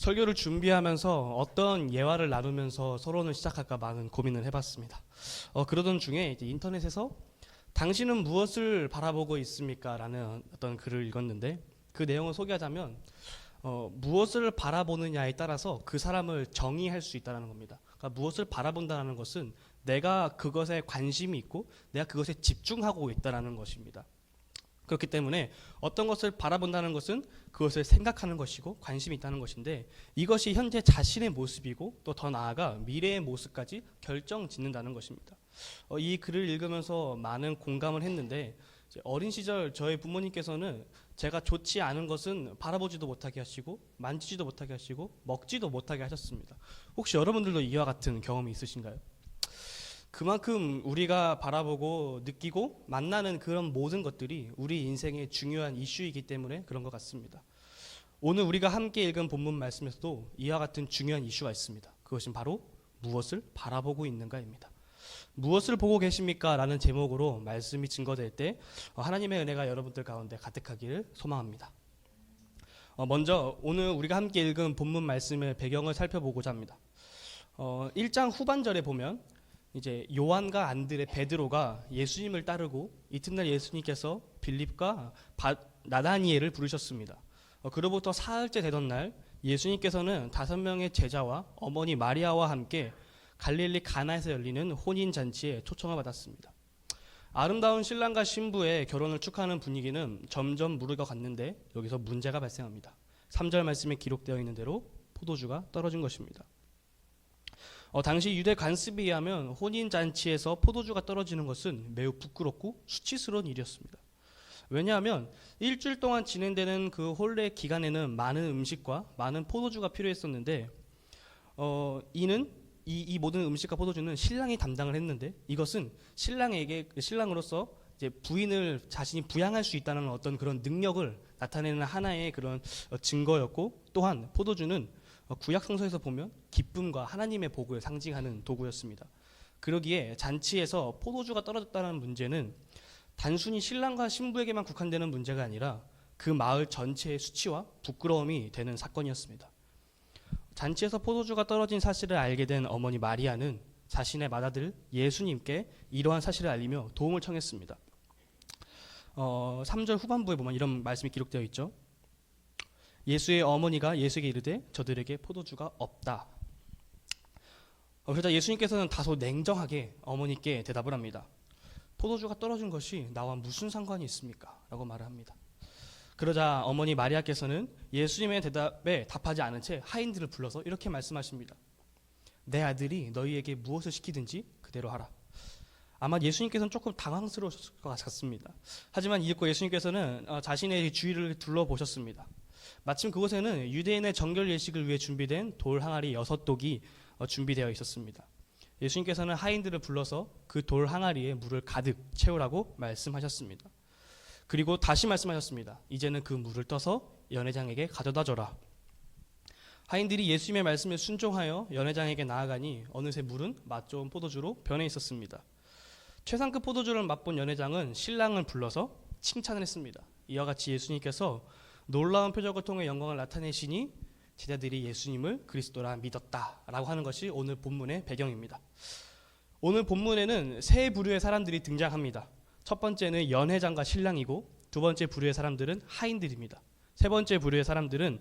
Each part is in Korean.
설교를 준비하면서 어떤 예화를 나누면서 서론을 시작할까 많은 고민을 해봤습니다. 그러던 중에 이제 인터넷에서 당신은 무엇을 바라보고 있습니까? 라는 어떤 글을 읽었는데 그 내용을 소개하자면 무엇을 바라보느냐에 따라서 그 사람을 정의할 수 있다는 겁니다. 그러니까 무엇을 바라본다는 것은 내가 그것에 관심이 있고 내가 그것에 집중하고 있다는 것입니다. 그렇기 때문에 어떤 것을 바라본다는 것은 그것을 생각하는 것이고 관심이 있다는 것인데 이것이 현재 자신의 모습이고 또 더 나아가 미래의 모습까지 결정짓는다는 것입니다. 이 글을 읽으면서 많은 공감을 했는데 어린 시절 저희 부모님께서는 제가 좋지 않은 것은 바라보지도 못하게 하시고 만지지도 못하게 하시고 먹지도 못하게 하셨습니다. 혹시 여러분들도 이와 같은 경험이 있으신가요? 그만큼 우리가 바라보고 느끼고 만나는 그런 모든 것들이 우리 인생의 중요한 이슈이기 때문에 그런 것 같습니다. 오늘 우리가 함께 읽은 본문 말씀에서도 이와 같은 중요한 이슈가 있습니다. 그것은 바로 무엇을 바라보고 있는가입니다. 무엇을 보고 계십니까? 라는 제목으로 말씀이 증거될 때 하나님의 은혜가 여러분들 가운데 가득하기를 소망합니다. 먼저 오늘 우리가 함께 읽은 본문 말씀의 배경을 살펴보고자 합니다. 1장 후반절에 보면 이제 요한과 안드레, 베드로가 예수님을 따르고 이튿날 예수님께서 빌립과 나다니엘을 부르셨습니다. 그로부터 사흘째 되던 날 예수님께서는 5명의 제자와 어머니 마리아와 함께 갈릴리 가나에서 열리는 혼인잔치에 초청을 받았습니다. 아름다운 신랑과 신부의 결혼을 축하하는 분위기는 점점 무르익어 갔는데 여기서 문제가 발생합니다. 3절 말씀에 기록되어 있는 대로 포도주가 떨어진 것입니다. 당시 유대 관습에 의하면 혼인잔치에서 포도주가 떨어지는 것은 매우 부끄럽고 수치스러운 일이었습니다. 왜냐하면 일주일 동안 진행되는 그 혼례 기간에는 많은 음식과 많은 포도주가 필요했었는데 이 모든 음식과 포도주는 신랑이 담당을 했는데 이것은 신랑으로서 이제 부인을 자신이 부양할 수 있다는 어떤 그런 능력을 나타내는 하나의 그런 증거였고 또한 포도주는 구약 성서에서 보면 기쁨과 하나님의 복을 상징하는 도구였습니다. 그러기에 잔치에서 포도주가 떨어졌다는 문제는 단순히 신랑과 신부에게만 국한되는 문제가 아니라 그 마을 전체의 수치와 부끄러움이 되는 사건이었습니다. 잔치에서 포도주가 떨어진 사실을 알게 된 어머니 마리아는 자신의 맏아들 예수님께 이러한 사실을 알리며 도움을 청했습니다. 3절 후반부에 보면 이런 말씀이 기록되어 있죠. 예수의 어머니가 예수에게 이르되 저들에게 포도주가 없다. 그러자 예수님께서는 다소 냉정하게 어머니께 대답을 합니다. 포도주가 떨어진 것이 나와 무슨 상관이 있습니까? 라고 말을 합니다. 그러자 어머니 마리아께서는 예수님의 대답에 답하지 않은 채 하인들을 불러서 이렇게 말씀하십니다. 내 아들이 너희에게 무엇을 시키든지 그대로 하라. 아마 예수님께서는 조금 당황스러우셨을 것 같습니다. 하지만 읽고 예수님께서는 자신의 주위를 둘러보셨습니다. 마침 그곳에는 유대인의 정결 예식을 위해 준비된 돌 항아리 6독이 준비되어 있었습니다. 예수님께서는 하인들을 불러서 그 돌 항아리에 물을 가득 채우라고 말씀하셨습니다. 그리고 다시 말씀하셨습니다. 이제는 그 물을 떠서 연회장에게 가져다 줘라. 하인들이 예수님의 말씀에 순종하여 연회장에게 나아가니 어느새 물은 맛 좋은 포도주로 변해 있었습니다. 최상급 포도주를 맛본 연회장은 신랑을 불러서 칭찬을 했습니다. 이와 같이 예수님께서 놀라운 표적을 통해 영광을 나타내시니 제자들이 예수님을 그리스도라 믿었다라고 하는 것이 오늘 본문의 배경입니다. 오늘 본문에는 세 부류의 사람들이 등장합니다. 첫 번째는 연회장과 신랑이고 두 번째 부류의 사람들은 하인들입니다. 세 번째 부류의 사람들은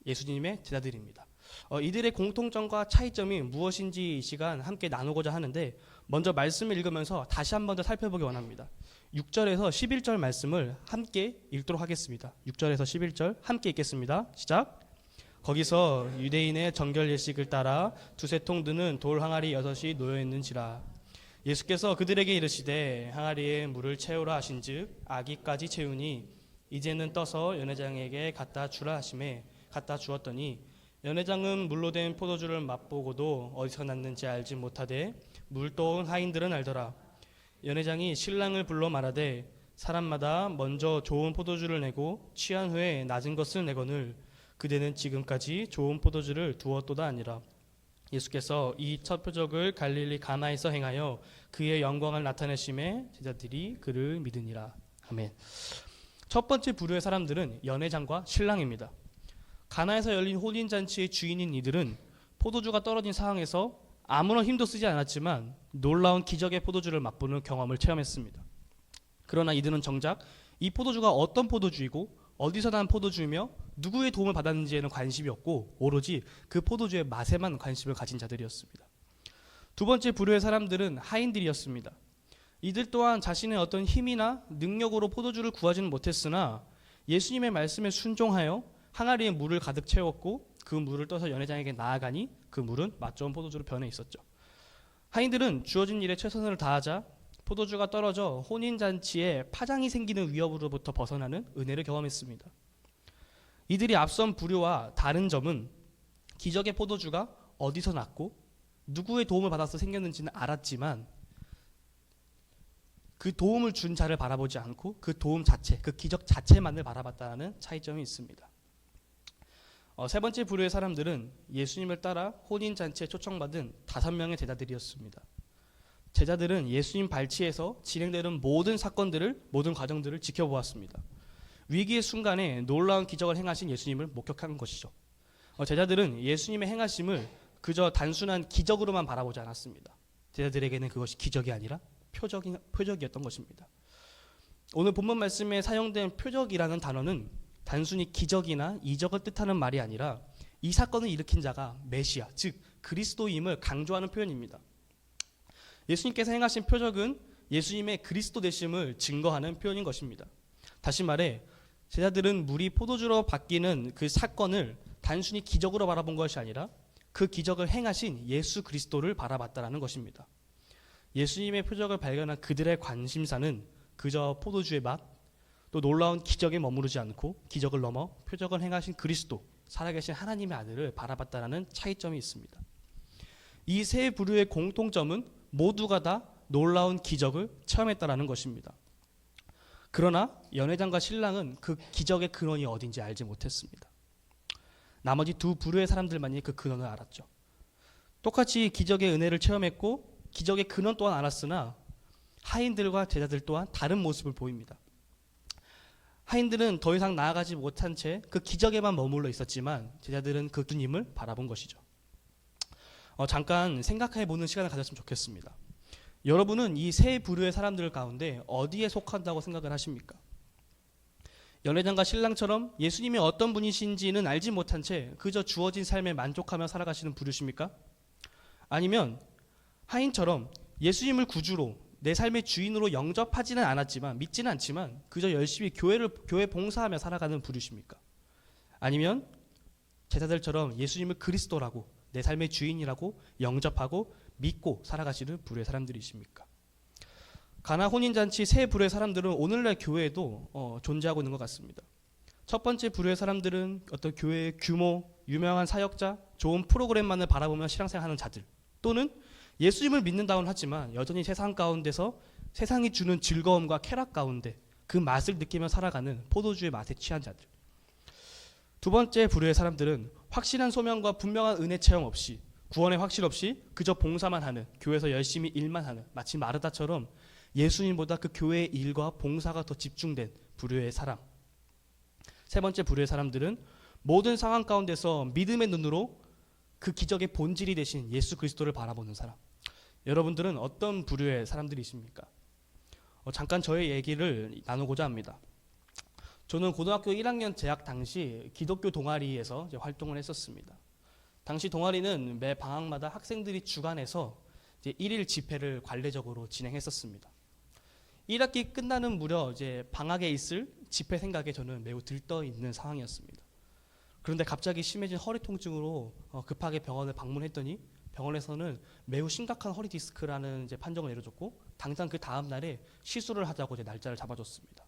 예수님의 제자들입니다. 이들의 공통점과 차이점이 무엇인지 이 시간 함께 나누고자 하는데 먼저 말씀을 읽으면서 다시 한 번 더 살펴보기 원합니다. 6절에서 11절 말씀을 함께 읽도록 하겠습니다. 6절에서 11절 함께 읽겠습니다. 시작. 거기서 유대인의 정결 예식을 따라 두세 통 드는 돌 항아리 6이 놓여 있는지라. 예수께서 그들에게 이르시되 항아리에 물을 채우라 하신즉 아기까지 채우니 이제는 떠서 연회장에게 갖다 주라 하시매 갖다 주었더니 연회장은 물로 된 포도주를 맛보고도 어디서 났는지 알지 못하되 물 떠온 하인들은 알더라. 연회장이 신랑을 불러 말하되 사람마다 먼저 좋은 포도주를 내고 취한 후에 낮은 것을 내거늘 그대는 지금까지 좋은 포도주를 두었도다 아니라. 예수께서 이 첫 표적을 갈릴리 가나에서 행하여 그의 영광을 나타내심에 제자들이 그를 믿으니라. 아멘. 첫 번째 부류의 사람들은 연회장과 신랑입니다. 가나에서 열린 혼인잔치의 주인인 이들은 포도주가 떨어진 상황에서 아무런 힘도 쓰지 않았지만 놀라운 기적의 포도주를 맛보는 경험을 체험했습니다. 그러나 이들은 정작 이 포도주가 어떤 포도주이고 어디서 난 포도주이며 누구의 도움을 받았는지에는 관심이 없고 오로지 그 포도주의 맛에만 관심을 가진 자들이었습니다. 두 번째 부류의 사람들은 하인들이었습니다. 이들 또한 자신의 어떤 힘이나 능력으로 포도주를 구하지는 못했으나 예수님의 말씀에 순종하여 항아리에 물을 가득 채웠고 그 물을 떠서 연회장에게 나아가니 그 물은 맛 좋은 포도주로 변해 있었죠. 하인들은 주어진 일에 최선을 다하자 포도주가 떨어져 혼인잔치에 파장이 생기는 위협으로부터 벗어나는 은혜를 경험했습니다. 이들이 앞선 부류와 다른 점은 기적의 포도주가 어디서 났고 누구의 도움을 받아서 생겼는지는 알았지만 그 도움을 준 자를 바라보지 않고 그 도움 자체, 그 기적 자체만을 바라봤다는 차이점이 있습니다. 세 번째 부류의 사람들은 예수님을 따라 혼인잔치에 초청받은 5명의 제자들이었습니다. 제자들은 예수님 발치에서 진행되는 모든 사건들을, 모든 과정들을 지켜보았습니다. 위기의 순간에 놀라운 기적을 행하신 예수님을 목격한 것이죠. 제자들은 예수님의 행하심을 그저 단순한 기적으로만 바라보지 않았습니다. 제자들에게는 그것이 기적이 아니라 표적이었던 것입니다. 오늘 본문 말씀에 사용된 표적이라는 단어는 단순히 기적이나 이적을 뜻하는 말이 아니라 이 사건을 일으킨 자가 메시아, 즉 그리스도임을 강조하는 표현입니다. 예수님께서 행하신 표적은 예수님의 그리스도 되심을 증거하는 표현인 것입니다. 다시 말해 제자들은 물이 포도주로 바뀌는 그 사건을 단순히 기적으로 바라본 것이 아니라 그 기적을 행하신 예수 그리스도를 바라봤다라는 것입니다. 예수님의 표적을 발견한 그들의 관심사는 그저 포도주의 맛, 또 놀라운 기적에 머무르지 않고 기적을 넘어 표적을 행하신 그리스도, 살아계신 하나님의 아들을 바라봤다라는 차이점이 있습니다. 이 세 부류의 공통점은 모두가 다 놀라운 기적을 체험했다라는 것입니다. 그러나 연회장과 신랑은 그 기적의 근원이 어딘지 알지 못했습니다. 나머지 두 부류의 사람들만이 그 근원을 알았죠. 똑같이 기적의 은혜를 체험했고 기적의 근원 또한 알았으나 하인들과 제자들 또한 다른 모습을 보입니다. 하인들은 더 이상 나아가지 못한 채 그 기적에만 머물러 있었지만 제자들은 그 주님을 바라본 것이죠. 잠깐 생각해 보는 시간을 가졌으면 좋겠습니다. 여러분은 이 세 부류의 사람들 가운데 어디에 속한다고 생각을 하십니까? 연회장과 신랑처럼 예수님이 어떤 분이신지는 알지 못한 채 그저 주어진 삶에 만족하며 살아가시는 부류십니까? 아니면 하인처럼 예수님을 구주로 내 삶의 주인으로 영접하지는 않았지만 믿지는 않지만 그저 열심히 교회 봉사하며 살아가는 부류십니까? 아니면 제자들처럼 예수님을 그리스도라고 내 삶의 주인이라고 영접하고 믿고 살아가시는 부류의 사람들이십니까? 가나 혼인잔치 세 부류의 사람들은 오늘날 교회에도 존재하고 있는 것 같습니다. 첫 번째 부류의 사람들은 어떤 교회의 규모, 유명한 사역자, 좋은 프로그램만을 바라보며 신앙생활하는 자들, 또는 예수님을 믿는다고는 하지만 여전히 세상 가운데서 세상이 주는 즐거움과 쾌락 가운데 그 맛을 느끼며 살아가는 포도주의 맛에 취한 자들. 두 번째 부류의 사람들은 확실한 소명과 분명한 은혜 체험 없이, 구원의 확실 없이 그저 봉사만 하는, 교회에서 열심히 일만 하는, 마치 마르다처럼 예수님보다 그 교회의 일과 봉사가 더 집중된 부류의 사람. 세 번째 부류의 사람들은 모든 상황 가운데서 믿음의 눈으로 그 기적의 본질이 되신 예수 그리스도를 바라보는 사람. 여러분들은 어떤 부류의 사람들이십니까? 잠깐 저의 얘기를 나누고자 합니다. 저는 고등학교 1학년 재학 당시 기독교 동아리에서 활동을 했었습니다. 당시 동아리는 매 방학마다 학생들이 주관해서 이제 1일 집회를 관례적으로 진행했었습니다. 1학기 끝나는 무렵 이제 방학에 있을 집회 생각에 저는 매우 들떠 있는 상황이었습니다. 그런데 갑자기 심해진 허리 통증으로 급하게 병원을 방문했더니 병원에서는 매우 심각한 허리 디스크라는 이제 판정을 내려줬고 당장 그 다음 날에 시술을 하자고 이제 날짜를 잡아줬습니다.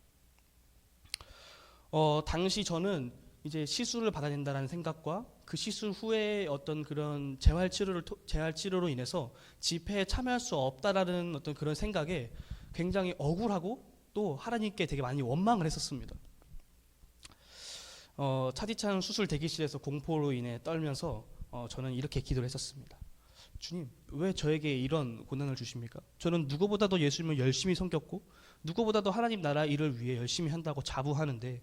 당시 저는 이제 시술을 받아야 된다는 생각과 그 시술 후에 어떤 그런 재활 치료로 인해서 집회에 참여할 수 없다라는 어떤 그런 생각에 굉장히 억울하고 또 하나님께 되게 많이 원망을 했었습니다. 차디찬 수술 대기실에서 공포로 인해 떨면서 저는 이렇게 기도를 했었습니다. 주님, 왜 저에게 이런 고난을 주십니까? 저는 누구보다도 예수님을 열심히 섬겼고 누구보다도 하나님 나라 일을 위해 열심히 한다고 자부하는데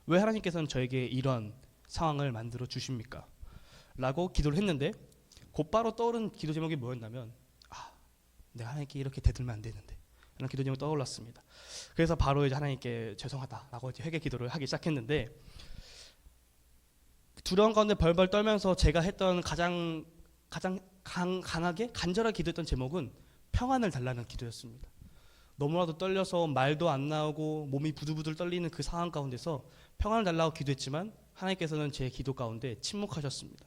왜 하나님께서는 저에게 이런 상황을 만들어 주십니까? 라고 기도를 했는데 곧바로 떠오른 기도 제목이 뭐였냐면 내가 하나님께 이렇게 대들면 안 되는데 라는 기도 제목이 떠올랐습니다. 그래서 바로 이제 하나님께 죄송하다라고 이제 회개 기도를 하기 시작했는데 두려운 가운데 벌벌 떨면서 제가 했던 가장 강하게 간절하게 기도했던 제목은 평안을 달라는 기도였습니다. 너무나도 떨려서 말도 안 나오고 몸이 부들부들 떨리는 그 상황 가운데서 평안을 달라고 기도했지만 하나님께서는 제 기도 가운데 침묵하셨습니다.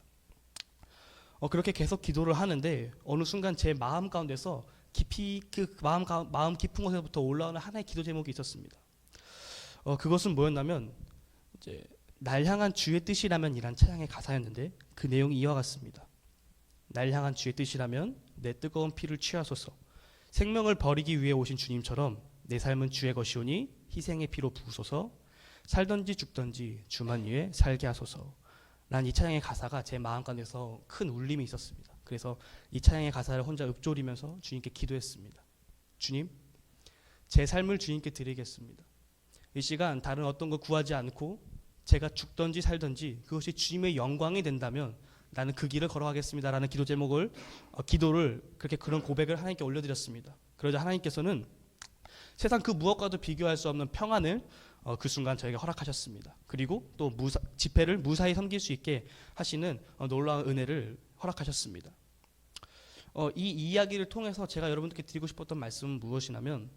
그렇게 계속 기도를 하는데 어느 순간 제 마음 가운데서 깊이 그 마음 깊은 곳에서부터 올라오는 하나의 기도 제목이 있었습니다. 그것은 뭐였냐면 이제 날 향한 주의 뜻이라면 이란 찬양의 가사였는데 그 내용이 이와 같습니다. 날 향한 주의 뜻이라면 내 뜨거운 피를 취하소서. 생명을 버리기 위해 오신 주님처럼 내 삶은 주의 것이오니 희생의 피로 부으소서. 살던지 죽던지 주만 위해 살게 하소서. 난 이 찬양의 가사가 제 마음 가운데서 큰 울림이 있었습니다. 그래서 이 찬양의 가사를 혼자 읊조리면서 주님께 기도했습니다. 주님, 제 삶을 주님께 드리겠습니다. 이 시간 다른 어떤 거 구하지 않고 제가 죽던지 살던지 그것이 주님의 영광이 된다면 나는 그 길을 걸어가겠습니다라는 기도 제목을 기도를 그런 고백을 하나님께 올려드렸습니다. 그러자 하나님께서는 세상 그 무엇과도 비교할 수 없는 평안을 그 순간 저에게 허락하셨습니다. 그리고 또 집회를 무사히 섬길 수 있게 하시는 놀라운 은혜를 허락하셨습니다. 이 이야기를 통해서 제가 여러분들께 드리고 싶었던 말씀은 무엇이냐면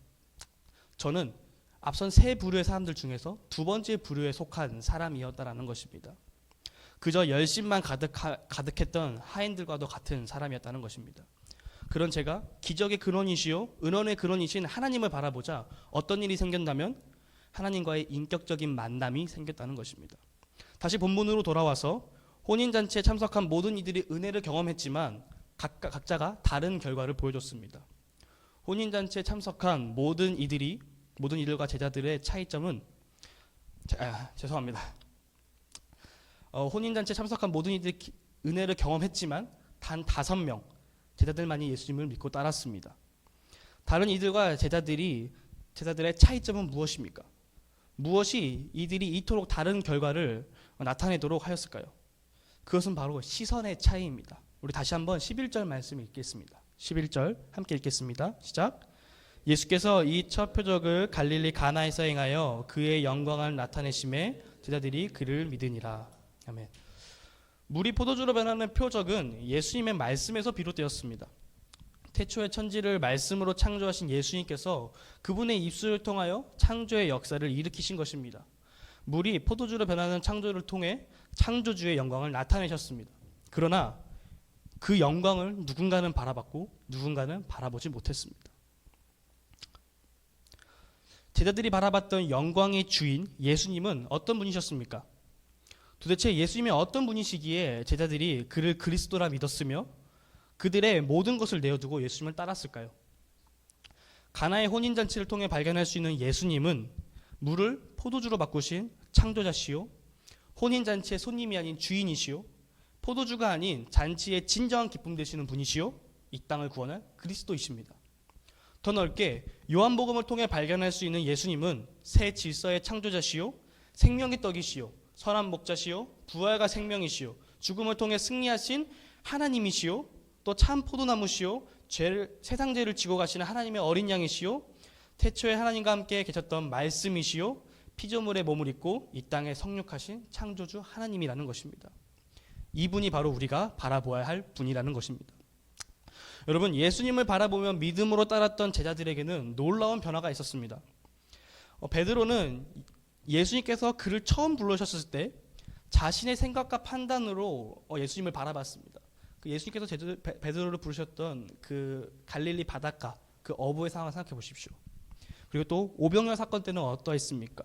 저는 앞선 세 부류의 사람들 중에서 두 번째 부류에 속한 사람이었다라는 것입니다. 그저 열심만 가득했던 하인들과도 같은 사람이었다는 것입니다. 그런 제가 기적의 근원이시요 은원의 근원이신 하나님을 바라보자 어떤 일이 생겼다면 하나님과의 인격적인 만남이 생겼다는 것입니다. 다시 본문으로 돌아와서 혼인잔치에 참석한 모든 이들이 은혜를 경험했지만 각자가 다른 결과를 보여줬습니다. 혼인잔치에 참석한 모든 이들과 제자들의 차이점은 죄송합니다. 혼인잔치에 참석한 모든 이들이 은혜를 경험했지만 단 5명 제자들만이 예수님을 믿고 따랐습니다. 다른 이들과 제자들의 차이점은 무엇입니까? 무엇이 이들이 이토록 다른 결과를 나타내도록 하였을까요? 그것은 바로 시선의 차이입니다. 우리 다시 한번 11절 말씀 읽겠습니다. 11절 함께 읽겠습니다. 시작. 예수께서 이 첫 표적을 갈릴리 가나에서 행하여 그의 영광을 나타내심에 제자들이 그를 믿으니라. 아멘. 물이 포도주로 변하는 표적은 예수님의 말씀에서 비롯되었습니다. 태초에 천지를 말씀으로 창조하신 예수님께서 그분의 입술을 통하여 창조의 역사를 일으키신 것입니다. 물이 포도주로 변하는 창조를 통해 창조주의 영광을 나타내셨습니다. 그러나 그 영광을 누군가는 바라봤고 누군가는 바라보지 못했습니다. 제자들이 바라봤던 영광의 주인 예수님은 어떤 분이셨습니까? 도대체 예수님이 어떤 분이시기에 제자들이 그를 그리스도라 믿었으며 그들의 모든 것을 내어두고 예수님을 따랐을까요? 가나의 혼인잔치를 통해 발견할 수 있는 예수님은 물을 포도주로 바꾸신 창조자시요 혼인잔치의 손님이 아닌 주인이시요 포도주가 아닌 잔치의 진정한 기쁨 되시는 분이시요 이 땅을 구원할 그리스도이십니다. 더 넓게 요한복음을 통해 발견할 수 있는 예수님은 새 질서의 창조자시요 생명의 떡이시요 선한 목자시요 부활과 생명이시요 죽음을 통해 승리하신 하나님이시요 또 참 포도나무시요 세상 죄를 지고 가시는 하나님의 어린 양이시요 태초에 하나님과 함께 계셨던 말씀이시요 피조물의 몸을 입고 이 땅에 성육하신 창조주 하나님이라는 것입니다. 이분이 바로 우리가 바라보아야 할 분이라는 것입니다. 여러분, 예수님을 바라보며 믿음으로 따랐던 제자들에게는 놀라운 변화가 있었습니다. 베드로는 예수님께서 그를 처음 부르셨을 때 자신의 생각과 판단으로 예수님을 바라봤습니다. 예수님께서 베드로를 부르셨던 그 갈릴리 바닷가 그 어부의 상황을 생각해 보십시오. 그리고 또 오병이어 사건 때는 어떠했습니까?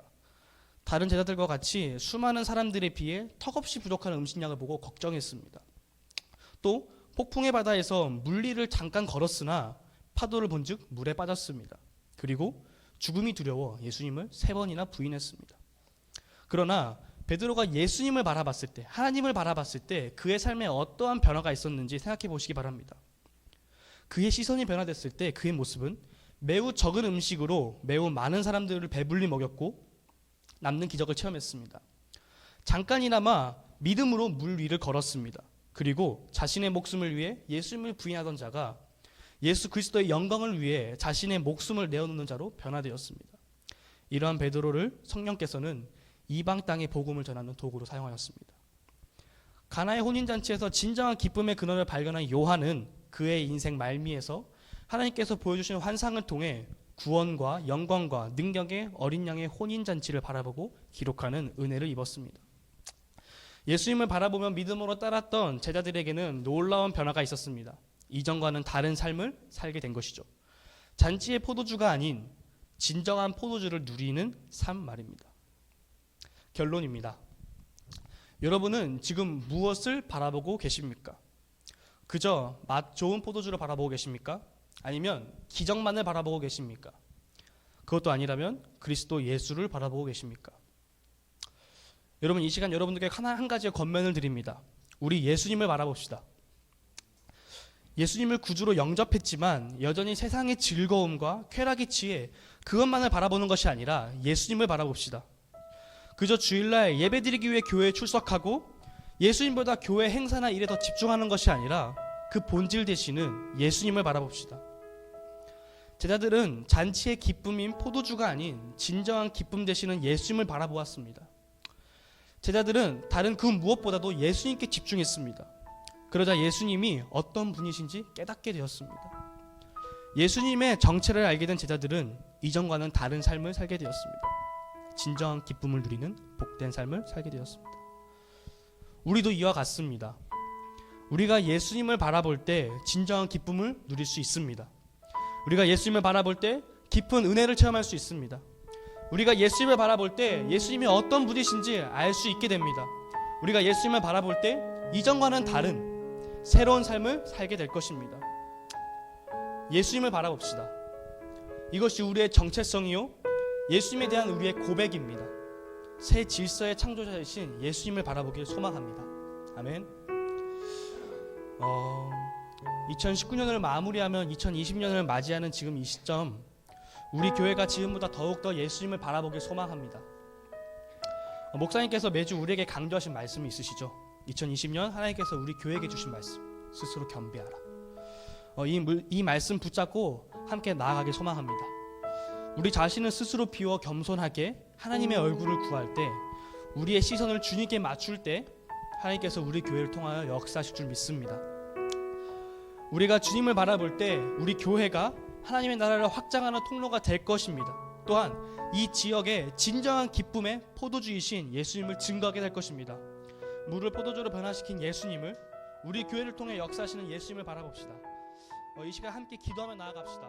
다른 제자들과 같이 수많은 사람들에 비해 턱없이 부족한 음식량을 보고 걱정했습니다. 또 폭풍의 바다에서 물리를 잠깐 걸었으나 파도를 본즉 물에 빠졌습니다. 그리고 죽음이 두려워 예수님을 3번이나 부인했습니다. 그러나 베드로가 예수님을 바라봤을 때, 하나님을 바라봤을 때 그의 삶에 어떠한 변화가 있었는지 생각해 보시기 바랍니다. 그의 시선이 변화됐을 때 그의 모습은 매우 적은 음식으로 매우 많은 사람들을 배불리 먹였고 남는 기적을 체험했습니다. 잠깐이나마 믿음으로 물 위를 걸었습니다. 그리고 자신의 목숨을 위해 예수님을 부인하던 자가 예수 그리스도의 영광을 위해 자신의 목숨을 내어놓는 자로 변화되었습니다. 이러한 베드로를 성령께서는 이방 땅의 복음을 전하는 도구로 사용하였습니다. 가나의 혼인잔치에서 진정한 기쁨의 근원을 발견한 요한은 그의 인생 말미에서 하나님께서 보여주신 환상을 통해 구원과 영광과 능력의 어린 양의 혼인잔치를 바라보고 기록하는 은혜를 입었습니다. 예수님을 바라보며 믿음으로 따랐던 제자들에게는 놀라운 변화가 있었습니다. 이전과는 다른 삶을 살게 된 것이죠. 잔치의 포도주가 아닌 진정한 포도주를 누리는 삶 말입니다. 결론입니다. 여러분은 지금 무엇을 바라보고 계십니까? 그저 맛 좋은 포도주를 바라보고 계십니까? 아니면 기적만을 바라보고 계십니까? 그것도 아니라면 그리스도 예수를 바라보고 계십니까? 여러분, 이 시간 여러분들께 한 가지의 권면을 드립니다. 우리 예수님을 바라봅시다. 예수님을 구주로 영접했지만 여전히 세상의 즐거움과 쾌락에 취해 그것만을 바라보는 것이 아니라 예수님을 바라봅시다. 그저 주일날 예배드리기 위해 교회에 출석하고 예수님보다 교회 행사나 일에 더 집중하는 것이 아니라 그 본질 되시는 예수님을 바라봅시다. 제자들은 잔치의 기쁨인 포도주가 아닌 진정한 기쁨 되시는 예수님을 바라보았습니다. 제자들은 다른 그 무엇보다도 예수님께 집중했습니다. 그러자 예수님이 어떤 분이신지 깨닫게 되었습니다. 예수님의 정체를 알게 된 제자들은 이전과는 다른 삶을 살게 되었습니다. 진정한 기쁨을 누리는 복된 삶을 살게 되었습니다. 우리도 이와 같습니다. 우리가 예수님을 바라볼 때 진정한 기쁨을 누릴 수 있습니다. 우리가 예수님을 바라볼 때 깊은 은혜를 체험할 수 있습니다. 우리가 예수님을 바라볼 때 예수님이 어떤 분이신지 알 수 있게 됩니다. 우리가 예수님을 바라볼 때 이전과는 다른 새로운 삶을 살게 될 것입니다. 예수님을 바라봅시다. 이것이 우리의 정체성이요, 예수님에 대한 우리의 고백입니다. 새 질서의 창조자이신 예수님을 바라보길 소망합니다. 아멘. 2019년을 마무리하면 2020년을 맞이하는 지금 이 시점, 우리 교회가 지금보다 더욱더 예수님을 바라보길 소망합니다. 목사님께서 매주 우리에게 강조하신 말씀이 있으시죠. 2020년 하나님께서 우리 교회에게 주신 말씀, 스스로 겸비하라. 이 말씀 붙잡고 함께 나아가길 소망합니다. 우리 자신을 스스로 비워 겸손하게 하나님의 얼굴을 구할 때, 우리의 시선을 주님께 맞출 때 하나님께서 우리 교회를 통하여 역사하실 줄 믿습니다. 우리가 주님을 바라볼 때 우리 교회가 하나님의 나라를 확장하는 통로가 될 것입니다. 또한 이 지역의 진정한 기쁨의 포도주이신 예수님을 증거하게 될 것입니다. 물을 포도주로 변화시킨 예수님을, 우리 교회를 통해 역사하시는 예수님을 바라봅시다. 이 시간 함께 기도하며 나아갑시다.